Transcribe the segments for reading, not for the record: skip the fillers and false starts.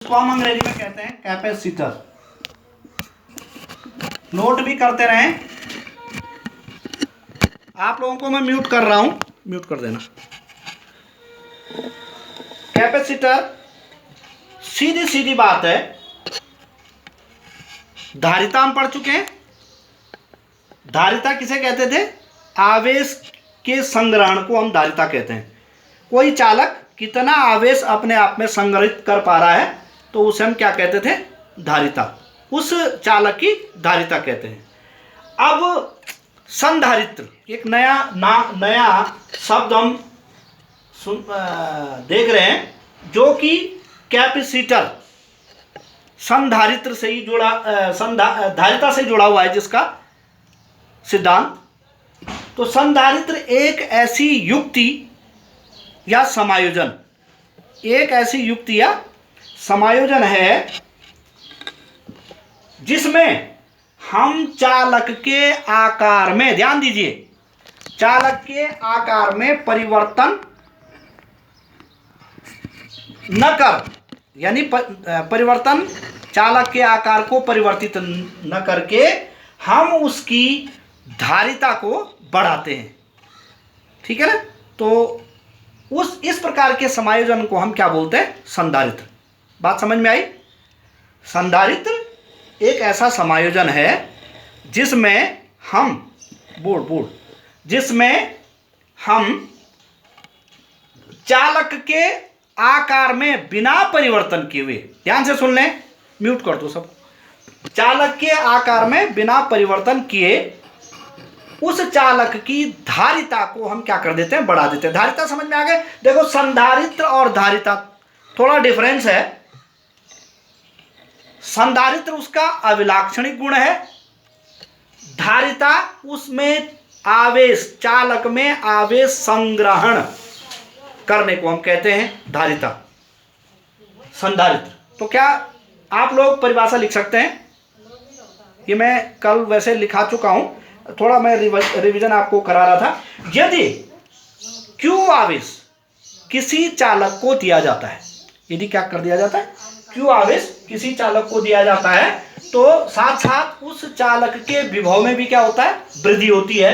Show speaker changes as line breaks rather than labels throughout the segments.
इसको हम अंग्रेजी में कहते हैं कैपेसिटर। नोट भी करते रहें। आप लोगों को मैं म्यूट कर रहा हूं, म्यूट कर देना। कैपेसिटर सीधी सीधी बात है, धारिता हम पढ़ चुके हैं। धारिता किसे कहते थे? आवेश के संग्रहण को हम धारिता कहते हैं। कोई चालक कितना आवेश अपने आप में संग्रहित कर पा रहा है तो उसे हम क्या कहते थे? धारिता। उस चालक की धारिता कहते हैं। अब संधारित्र एक नया शब्द हम देख रहे हैं जो कि कैपेसिटर संधारित्र से ही जुड़ा, धारिता से जुड़ा हुआ है जिसका सिद्धांत। तो संधारित्र एक ऐसी युक्ति या समायोजन, एक ऐसी युक्ति या समायोजन है जिसमें हम चालक के आकार में, ध्यान दीजिए, चालक के आकार में परिवर्तन न कर, यानी परिवर्तन, चालक के आकार को परिवर्तित न करके हम उसकी धारिता को बढ़ाते हैं। ठीक है ना? तो इस प्रकार के समायोजन को हम क्या बोलते हैं? संधारित्र। बात समझ में आई? संधारित्र एक ऐसा समायोजन है जिसमें हम जिसमें हम चालक के आकार में बिना परिवर्तन किए हुए, ध्यान से सुन लें, म्यूट कर दो सब, चालक के आकार में बिना परिवर्तन किए उस चालक की धारिता को हम क्या कर देते हैं? बढ़ा देते हैं। धारिता समझ में आ गए? देखो, संधारित्र और धारिता थोड़ा डिफरेंस है। संधारित्र उसका अभिलाक्षणिक गुण है, धारिता उसमें आवेश, चालक में आवेश संग्रहण करने को हम कहते हैं धारिता, संधारित्र। तो क्या आप लोग परिभाषा लिख सकते हैं? ये मैं कल वैसे लिखा चुका हूं, थोड़ा मैं रिवीजन आपको करा रहा था। यदि Q आवेश किसी चालक को दिया जाता है, यदि क्या कर दिया जाता है? Q आवेश किसी चालक को दिया जाता है तो साथ साथ उस चालक के विभव में भी क्या होता है? वृद्धि होती है।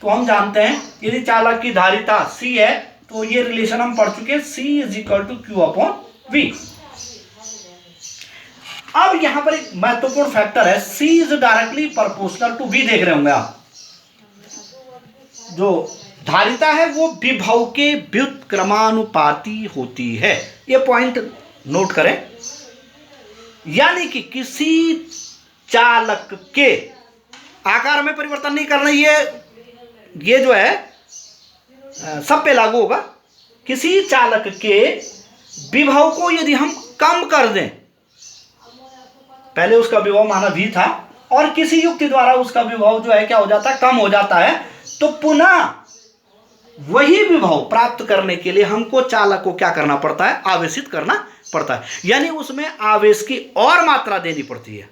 तो हम जानते हैं यदि चालक की धारिता C है तो ये रिलेशन हम पढ़ चुके हैं, C = Q/V। अब यहां पर एक महत्वपूर्ण फैक्टर है, C is directly proportional to V। देख रहे होंगे आप, जो धारिता है वो विभव के व्युत्क्रमानुपाती होती है। ये पॉइंट नोट करें। यानी कि किसी चालक के आकार में परिवर्तन नहीं करना, ये जो है सब पे लागू होगा। किसी चालक के विभव को यदि हम कम कर दें, पहले उसका विभव माना V था और किसी युक्ति द्वारा उसका विभव जो है क्या हो जाता है? कम हो जाता है। तो पुनः वही विभव प्राप्त करने के लिए हमको चालक को क्या करना पड़ता है? आवेशित करना पड़ता है। यानी उसमें आवेश की और मात्रा देनी पड़ती है,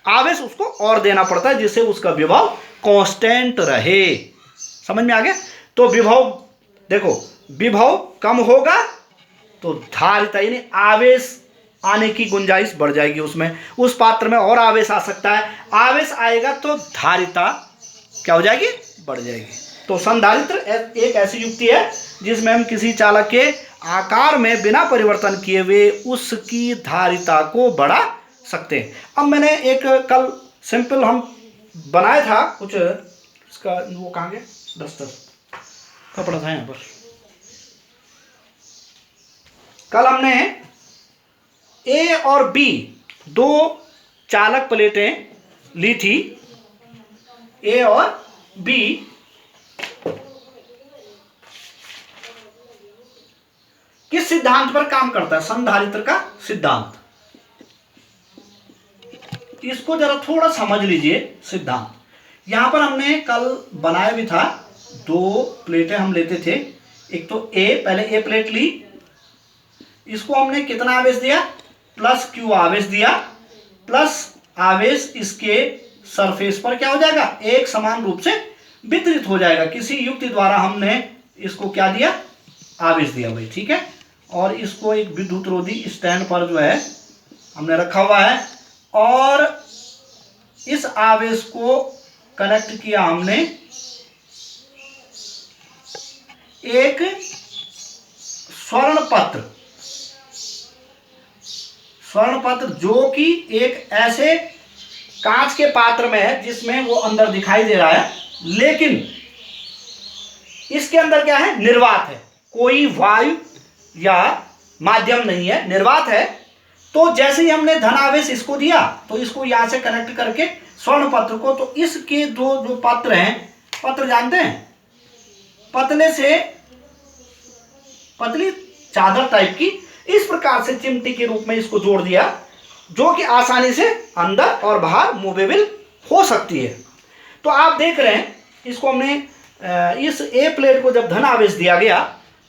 आवेश उसको और देना पड़ता है जिससे उसका विभव कांस्टेंट रहे। समझ में आ गया? तो विभव, देखो, विभव कम होगा तो धारिता यानी आवेश आने की गुंजाइश बढ़ जाएगी, उसमें उस पात्र में और आवेश आ सकता है। आवेश आएगा तो धारिता क्या हो जाएगी? बढ़ जाएगी। तो संधारित्र एक ऐसी युक्ति है जिसमें हम किसी चालक के आकार में बिना परिवर्तन किए हुए उसकी धारिता को बढ़ा सकते हैं। अब मैंने एक कल सिंपल हम बनाया था कुछ, इसका वो कहाँ गया? दस्तर कपड़ा था यहाँ पर। कल हमने A और B दो चालक प्लेटें ली थी। A और B किस सिद्धांत पर काम करता है? संधारित्र का सिद्धांत। इसको जरा थोड़ा समझ लीजिए सिद्धांत। यहां पर हमने कल बनाया भी था, दो प्लेटें हम लेते थे। एक तो A, पहले A प्लेट ली, इसको हमने कितना आवेश दिया? +Q आवेश दिया, प्लस आवेश इसके सरफेस पर क्या हो जाएगा? एक समान रूप से वितरित हो जाएगा। किसी युक्ति द्वारा हमने इसको क्या दिया? आवेश दिया भाई। ठीक है? और इसको एक विद्युत रोधी स्टैंड पर जो है हमने रखा हुआ है और इस आवेश को कनेक्ट किया हमने एक स्वर्ण पत्र जो कि एक ऐसे कांच के पात्र में है जिसमें वो अंदर दिखाई दे रहा है, लेकिन इसके अंदर क्या है, निर्वात है, कोई वायु या माध्यम नहीं है, निर्वात है। तो जैसे ही हमने धन आवेश इसको दिया तो इसको यहां से कनेक्ट करके स्वर्ण पत्र को, तो इसके दो जो पत्र हैं, पत्र जानते हैं, पतली चादर टाइप की, इस प्रकार से चिमटी के रूप में इसको जोड़ दिया, जो कि आसानी से अंदर और बाहर मूवेबल हो सकती है। तो आप देख रहे हैं इसको हमने इस ए प्लेट को जब धन आवेश दिया गया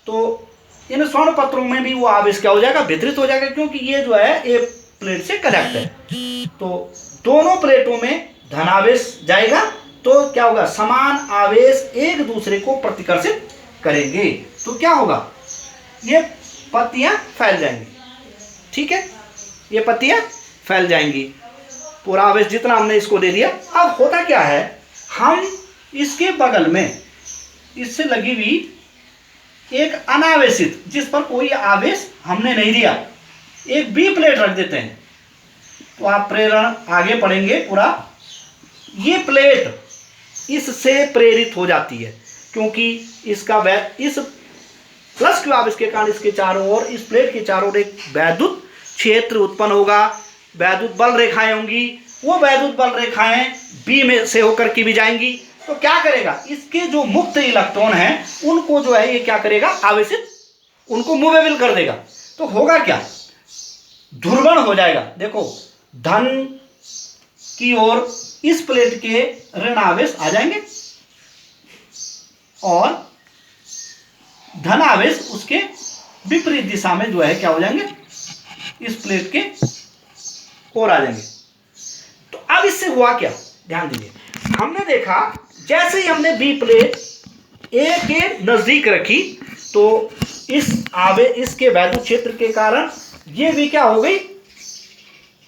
तो इन स्वर्ण पत्रों में भी वो आवेश क्या हो जाएगा, वितरित हो जाएगा, क्योंकि ये जो है ए प्लेट से कनेक्ट है। तो दोनों प्लेटों में धन आवेश जाएगा तो क्या होगा, समान आवेश एक दूसरे को प्रतिकर्षित करेंगे, तो क्या होगा, ये पत्तियां फैल जाएंगी। ठीक है, ये पत्तियां फैल जाएंगी, पूरा आवेश जितना हमने इसको दे दिया। अब होता क्या है, हम इसके बगल में इससे लगी हुई एक अनावेशित, जिस पर कोई आवेश हमने नहीं दिया, एक बी प्लेट रख देते हैं। तो आप प्रेरण आगे पढ़ेंगे पूरा। ये प्लेट इससे प्रेरित हो जाती है क्योंकि इसका इस प्लस क्यू आवेश के कारण इसके चारों ओर, इस प्लेट के चारों ओर एक वैद्युत क्षेत्र उत्पन्न होगा, वैद्युत बल रेखाएं होंगी, वो वैद्युत बल रेखाएं बी में से होकर के भी जाएंगी। तो क्या करेगा, इसके जो मुक्त इलेक्ट्रॉन हैं उनको जो है ये क्या करेगा, आवेशित, उनको मूवेबल कर देगा। तो होगा क्या, ध्रुवण हो जाएगा। देखो धन की ओर इस प्लेट के ऋण आवेश आ जाएंगे और धन आवेश उसके विपरीत दिशा में जो है क्या हो जाएंगे, इस प्लेट के ओर आ जाएंगे। तो अब इससे हुआ क्या, ध्यान दीजिए, हमने देखा जैसे ही हमने बी प्लेट ए के नजदीक रखी तो इसके वैद्युत क्षेत्र के कारण ये भी क्या हो गई,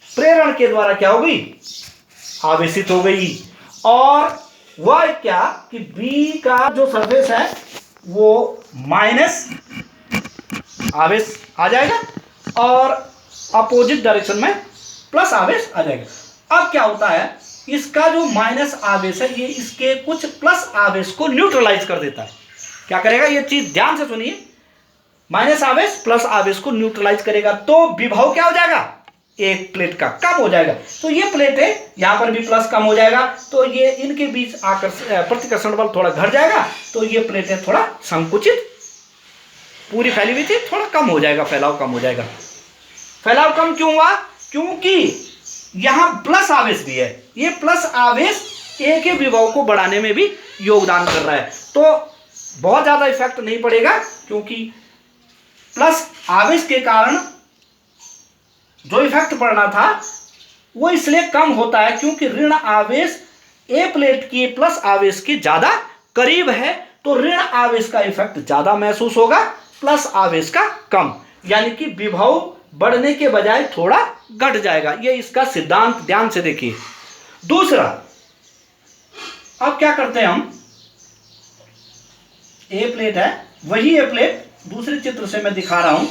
प्रेरण के द्वारा क्या हो गई, आवेशित हो गई। और वह क्या कि बी का जो सरफेस है वो माइनस आवेश आ जाएगा और अपोजिट डायरेक्शन में प्लस आवेश आ जाएगा। अब क्या होता है, इसका जो माइनस आवेश है ये इसके कुछ प्लस आवेश को न्यूट्रलाइज कर देता है। क्या करेगा, ये चीज ध्यान से सुनिए, माइनस आवेश प्लस आवेश को न्यूट्रलाइज करेगा तो विभव क्या हो जाएगा, एक प्लेट का कम हो जाएगा। तो ये प्लेट है, यहां पर भी प्लस कम हो जाएगा, तो ये इनके बीच प्रतिकर्षण बल थोड़ा घट जाएगा, तो ये प्लेटें थोड़ा संकुचित, पूरी फैली हुई थी, थोड़ा कम हो जाएगा, फैलाव कम हो जाएगा। फैलाव कम क्यों हुआ, क्योंकि यहां प्लस आवेश भी है, ये प्लस आवेश ए के विभव को बढ़ाने में भी योगदान कर रहा है। तो बहुत ज्यादा इफेक्ट नहीं पड़ेगा क्योंकि प्लस आवेश के कारण जो इफेक्ट पड़ना था वो इसलिए कम होता है क्योंकि ऋण आवेश ए प्लेट के प्लस आवेश के ज्यादा करीब है, तो ऋण आवेश का इफेक्ट ज्यादा महसूस होगा, प्लस आवेश का कम, यानी कि विभव बढ़ने के बजाय थोड़ा घट जाएगा। ये इसका सिद्धांत, ध्यान से देखिए। दूसरा, अब क्या करते हैं हम, ए प्लेट है, वही ए प्लेट दूसरे चित्र से मैं दिखा रहा हूं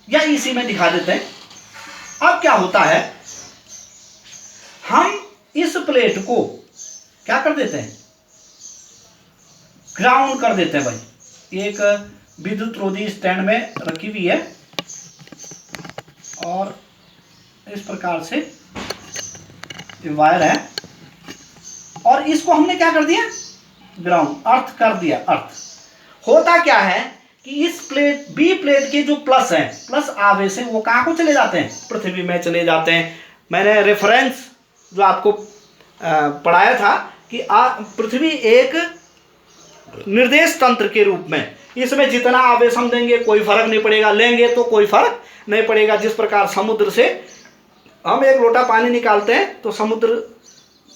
या इसी में दिखा देते हैं। अब क्या होता है, हम इस प्लेट को क्या कर देते हैं, ग्राउंड कर देते हैं भाई। एक विद्युत रोधी स्टैंड में रखी हुई है और इस प्रकार से वायर है और इसको हमने क्या कर दिया, ग्राउंड, अर्थ कर दिया। अर्थ होता क्या है कि इस प्लेट बी प्लेट के जो प्लस हैं, प्लस आवेश हैं, वो कहां को चले जाते हैं, पृथ्वी में चले जाते हैं। मैंने रेफरेंस जो आपको पढ़ाया था कि पृथ्वी एक निर्देश तंत्र के रूप में, इसमें जितना आवेश हम देंगे कोई फर्क नहीं पड़ेगा, लेंगे तो कोई फर्क नहीं पड़ेगा। जिस प्रकार समुद्र से हम एक लोटा पानी निकालते हैं तो समुद्र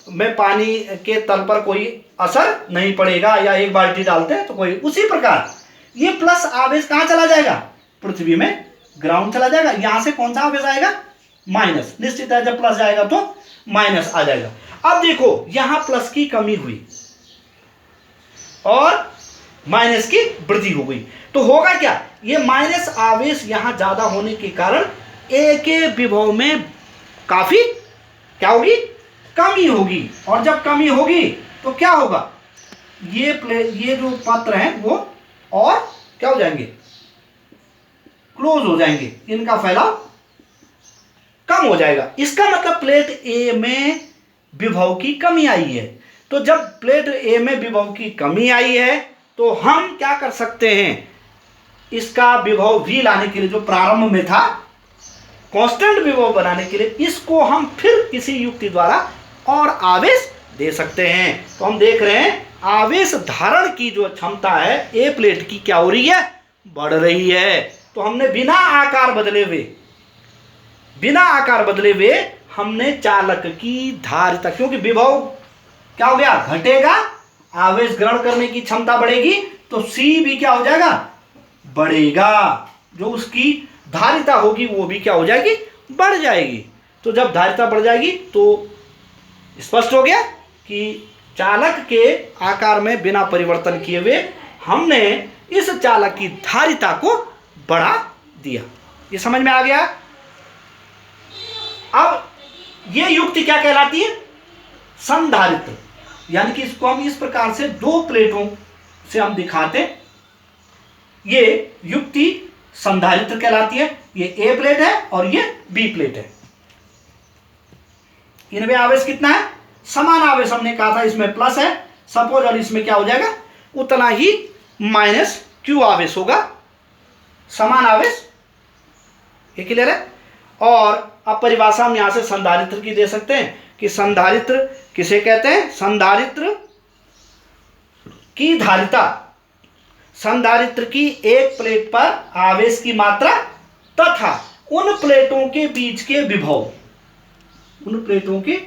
में पानी के तल पर कोई असर नहीं पड़ेगा, या एक बाल्टी डालते हैं तो कोई, उसी प्रकार ये प्लस आवेश कहां चला जाएगा, पृथ्वी में ग्राउंड चला जाएगा। यहां से कौन सा आवेश आएगा, माइनस, निश्चित है जब प्लस जाएगा तो माइनस आ जाएगा। अब देखो यहां प्लस की कमी हुई और माइनस की वृद्धि हो गई, तो होगा क्या, ये माइनस आवेश यहां ज्यादा होने के कारण ए के विभव में काफी क्या होगी, कमी होगी। और जब कमी होगी तो क्या होगा, ये जो पत्र हैं वो और क्या हो जाएंगे, क्लोज हो जाएंगे, इनका फैलाव कम हो जाएगा। इसका मतलब प्लेट ए में विभव की कमी आई है। तो जब प्लेट ए में विभव की कमी आई है तो हम क्या कर सकते हैं, इसका विभव भी लाने के लिए, जो प्रारंभ में था कांस्टेंट विभव बनाने के लिए, इसको हम फिर किसी युक्ति द्वारा और आवेश दे सकते हैं। तो हम देख रहे हैं आवेश धारण की जो क्षमता है ए प्लेट की क्या हो रही है, बढ़ रही है। तो हमने बिना आकार बदले हुए हमने चालक की धारिता, क्योंकि विभव क्या हो गया, घटेगा, आवेश ग्रहण करने की क्षमता बढ़ेगी, तो सी भी क्या हो जाएगा, बढ़ेगा, जो उसकी धारिता होगी वो भी क्या हो जाएगी, बढ़ जाएगी। तो जब धारिता बढ़ जाएगी तो स्पष्ट हो गया कि चालक के आकार में बिना परिवर्तन किए हुए हमने इस चालक की धारिता को बढ़ा दिया। ये समझ में आ गया। अब ये युक्ति क्या कहलाती है, संधारित्र, यानी कि इसको हम इस प्रकार से दो प्लेटों से हम दिखाते, ये युक्ति संधारित्र कहलाती है। ये ए प्लेट है और ये बी प्लेट है। इनमें आवेश कितना है, समान आवेश, हमने कहा था इसमें प्लस है सपोज, और इसमें क्या हो जाएगा, उतना ही माइनस क्यू आवेश होगा, समान आवेश। ये क्लियर है। और अब परिभाषा हम यहां से संधारित्र की दे सकते हैं कि संधारित्र किसे कहते हैं, संधारित्र की धारिता, संधारित्र की एक प्लेट पर आवेश की मात्रा तथा उन प्लेटों के बीच के विभव, उन प्लेटों के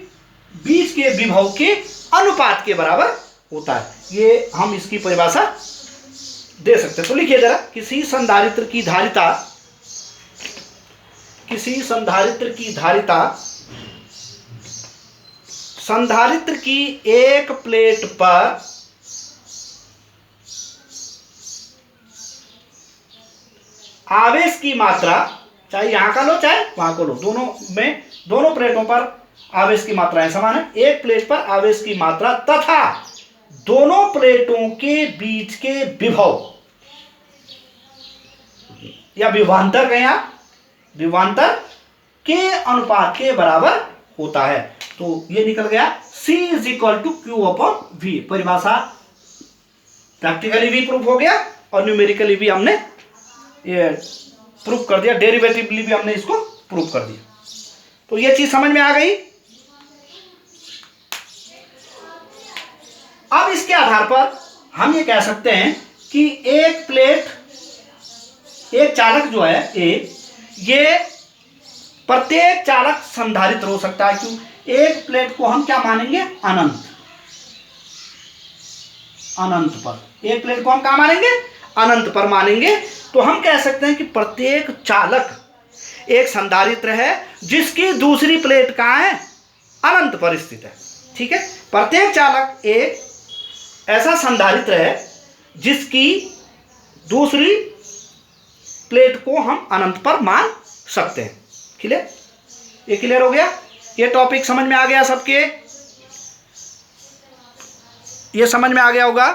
बीच के विभव के अनुपात के बराबर होता है। ये हम इसकी परिभाषा दे सकते हैं। तो लिखिए जरा, किसी संधारित्र की धारिता, किसी संधारित्र की धारिता संधारित्र की एक प्लेट पर आवेश की मात्रा, चाहे यहां का लो चाहे वहां को लो, दोनों में, दोनों प्लेटों पर आवेश की मात्राएं समान है। एक प्लेट पर आवेश की मात्रा तथा दोनों प्लेटों के बीच के विभव या विभवांतर कहें आप, विभवांतर के अनुपात के बराबर होता है। तो ये निकल गया C is equal to Q upon V। परिभाषा प्रैक्टिकली भी प्रूफ हो गया और न्यूमेरिकली भी हमने ये प्रूफ कर दिया, डेरिवेटिवली भी हमने इसको प्रूफ कर दिया। तो ये चीज समझ में आ गई। अब इसके आधार पर हम ये कह सकते हैं कि एक प्लेट, एक चालक जो है ए, ये प्रत्येक चालक संधारित्र हो सकता है। क्यों, एक प्लेट को हम क्या मानेंगे, अनंत, अनंत पर, एक प्लेट को हम क्या मानेंगे, अनंत पर मानेंगे। तो हम कह सकते हैं कि प्रत्येक चालक एक संधारित्र है जिसकी दूसरी प्लेट कहां है, अनंत पर स्थित है। ठीक है, प्रत्येक चालक एक ऐसा संधारित्र है जिसकी दूसरी प्लेट को हम अनंत पर मान सकते हैं। क्लियर, ये क्लियर हो गया। ये टॉपिक समझ में आ गया सबके, ये समझ में आ गया होगा।